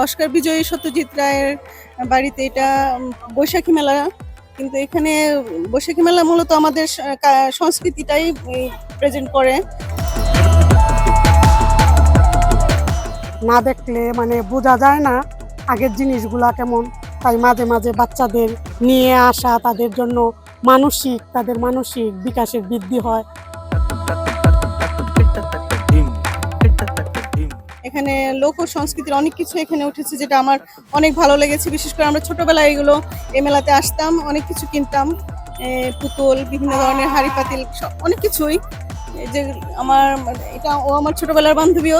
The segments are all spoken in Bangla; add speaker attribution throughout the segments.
Speaker 1: অস্কার বিজয়ী সত্যজিৎ রায়ের বাড়িতে এটা বৈশাখী মেলা। কিন্তু এখানে বৈশাখী মেলা মূলত আমাদের সংস্কৃতিটাই প্রেজেন্ট করে।
Speaker 2: না দেখলে মানে বোঝা যায় না আগের জিনিসগুলা কেমন। তাই মাঝে মাঝে বাচ্চাদের নিয়ে আসা, তাদের জন্য তাদের মানসিক বিকাশের বৃদ্ধি হয়।
Speaker 1: এখানে লোক সংস্কৃতির অনেক কিছু এখানে উঠেছে, যেটা আমার অনেক ভালো লেগেছে। বিশেষ করে আমরা ছোটবেলায় এগুলো এই মেলাতে আসতাম, অনেক কিছু কিনতাম, পুতুল, বিভিন্ন ধরনের হাঁড়ি পাতিল, অনেক কিছুই। যে ও আমার ছোটবেলার বান্ধবীও,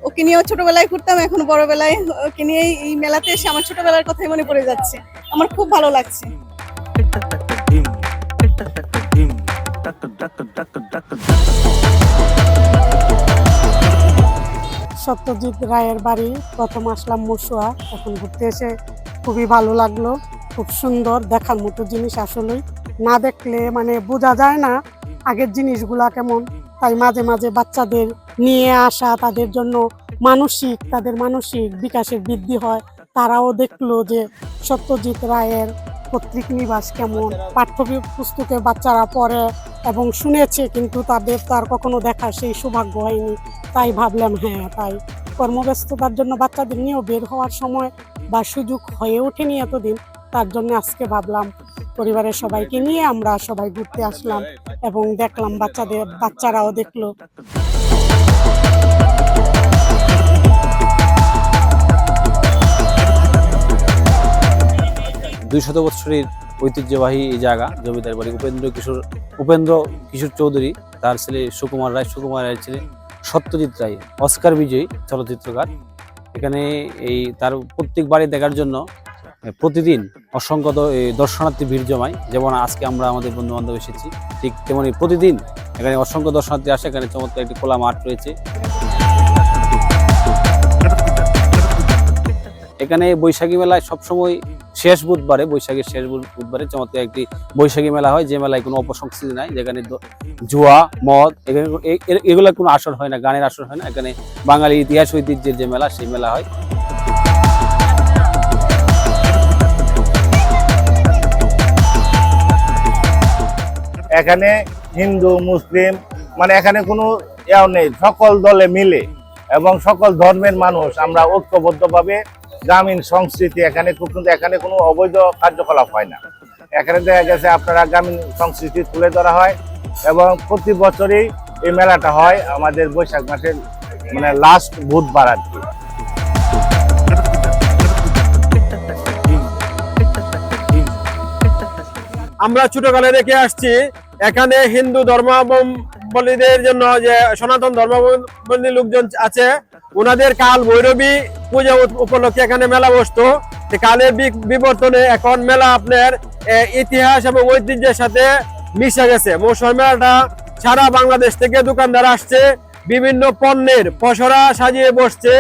Speaker 1: ওকে নিয়েও ছোটবেলায় ঘুরতাম, এখন বড়বেলায় ওকে নিয়ে এই মেলাতে এসে আমার ছোটবেলার কথাই মনে পড়ে যাচ্ছে। আমার খুব ভালো লাগছে।
Speaker 2: সত্যজিৎ রায়ের বাড়ি প্রথম আসলাম মসুয়া, এখন ঘুরতে এসে খুবই ভালো লাগলো। খুব সুন্দর, দেখার মতো জিনিস। আসলেই না দেখলে মানে বোঝা যায় না আগের জিনিসগুলা কেমন। তাই মাঝে মাঝে বাচ্চাদের নিয়ে আসা, তাদের জন্য তাদের মানসিক বিকাশের বৃদ্ধি হয়। তারাও দেখলো যে সত্যজিৎ রায়ের পৈতৃক নিবাস কেমন। পাঠ্য পুস্তকে বাচ্চারা পড়ে এবং শুনেছে, কিন্তু তাদের তার কখনো দেখার সেই সৌভাগ্য হয়নি। তাই ভাবলাম তাই কর্মব্যস্ততার জন্য বাচ্চাদের নিয়েও বের হওয়ার সময় বা সুযোগ হয়ে ওঠেনি এতদিন। তার জন্য আজকে ভাবলাম পরিবারের সবাইকে নিয়ে আমরা সবাই ঘুরতে আসলাম এবং দেখলাম, বাচ্চারাও দেখলো।
Speaker 3: 200 বছরের ঐতিহ্যবাহী এই জায়গা জমিদার বাড়ি। উপেন্দ্র কিশোর চৌধুরী, তার ছেলে সুকুমার রায়ের ছেলে সত্যজিৎ রায় অস্কার বিজয়ী চলচ্চিত্রকার। এখানে তার প্রত্যেক বাড়ি দেখার জন্য প্রতিদিন অসংখ্য দর্শনার্থী ভিড় জমায়। যেমন আজকে আমরা আমাদের বন্ধু বান্ধব এসেছি, ঠিক তেমনি প্রতিদিন এখানে অসংখ্য দর্শনার্থী আসে। এখানে চমৎকার একটি খোলা মাঠ রয়েছে। এখানে বৈশাখী মেলায় সবসময় বৈশাখের শেষ বুধবারে চমৎকার একটি বৈশাখী মেলা হয়, যে মেলায় কোনো অপসংস্কৃতি নাই, যেখানে জুয়া, মদ, এগুলো কোনো আসর হয় না, গানের আসর হয় না। এখানে বাঙালির ইতিহাস ঐতিহ্যের যে মেলা, সেই মেলা হয়।
Speaker 4: এখানে হিন্দু মুসলিম মানে এখানে কোনো ইয়াও নেই, সকল দলে মিলে এবং সকল ধর্মের মানুষ আমরা ঐক্যবদ্ধভাবে গ্রামীণ সংস্কৃতি এখানে এখানে কোনো অবৈধ কার্যকলাপ হয় না। এখানে দেখা গেছে আপনারা গ্রামীণ সংস্কৃতি তুলে ধরা হয় এবং প্রতি বছরই এই মেলাটা হয় আমাদের বৈশাখ মাসের মানে লাস্ট বুধবার আর কি।
Speaker 5: আমরা ছোটকালে দেখে আসছি এখানে হিন্দু ধর্মাবলম্বীদের জন্য যে সনাতন ধর্মাবলম্বী লোকজন আছে, ওনাদের কাল ভৈরবী পূজা উপলক্ষে এখানে মেলা বসতো। কালের বিবর্তনে এখন মেলা আপনার ইতিহাস এবং ঐতিহ্যের সাথে মিশে গেছে। মৌসুমী মেলাটা সারা বাংলাদেশ থেকে দোকানদার আসছে, বিভিন্ন পণ্যের পসরা সাজিয়ে বসছে।